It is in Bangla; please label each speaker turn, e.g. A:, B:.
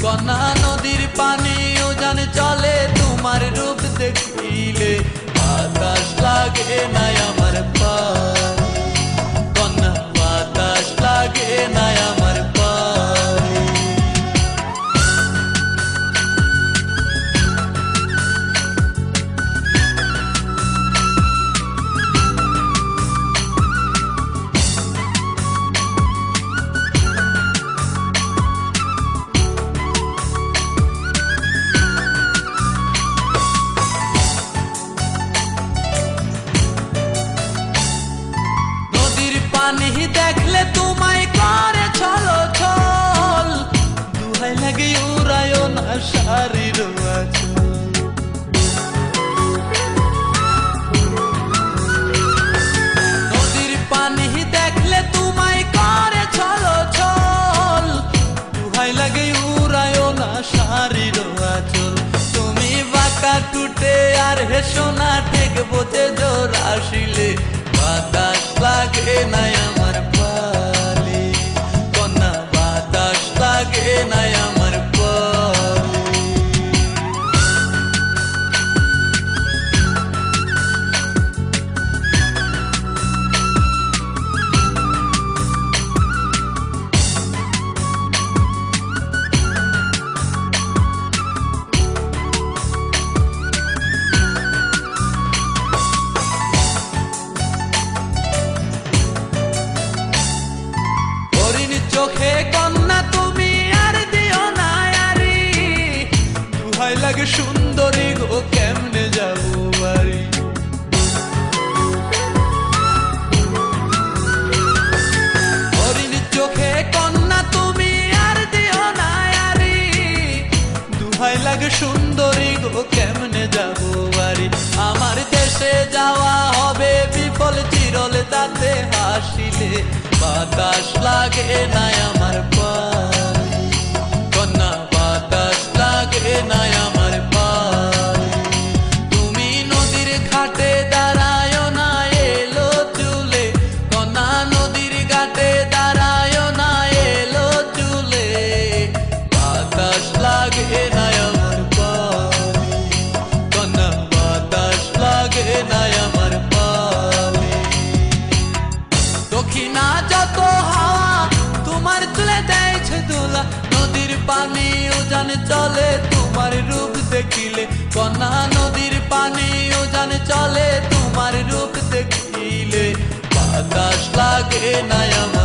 A: কন্যা নদীর পানি উজান চলে তোমার রূপ দেখিলে বাতাস লাগে না আমার পায়ে কন্যা বাতাস লাগে না আমার পায়ে পানি দেখলে তোমায় করে ছলো ছল দুহাই লাগে উড়ায় না শাড়ির আঁচল নদীর পানি দেখলে তোমায় করে ছলো ছল দুহাই লাগে উড়ায় না শাড়ির আঁচল তুমি বাঁকা টুটে আর হেসো না ঠেক বোঝে জোর আসিলে বাতাস লাগে না আমার পালে কন্যা বাতাস লাগে না আমার পালে চোখে কন্যা তুমি আর দিও না আরি দুহাই লাগে সুন্দরী গো কেমনে যাবো বাড়ি হরিণ চোখে কন্যা তুমি আর দিও না আরি দুহাই লাগে সুন্দরী গো কেমনে যাবো বাড়ি আমার দেশে যাওয়া হবে বিফল চিরল তাতে হাসিলে বাতাস লাগে না আমার পায়ে কন্যা বাতাস লাগে না আমার পায়ে তুমি নদীর ঘাটে দাঁড়ায় না এলো চুলে কন্যা নদীর ঘাটে দাঁড়ায় না এলো চুলে বাতাস লাগে না আমার পায়ে কন্যা বাতাস লাগে না আমার পায়ে দক্ষিণা যত হাওয়া তোমার তুলে দেয়ছে দোলা নদীর পানি উজান চলে তোমার রূপ দেখিলে কন্যা নদীর পানি উজান চলে তোমার রূপ দেখিলে বাতাস লাগে না আমার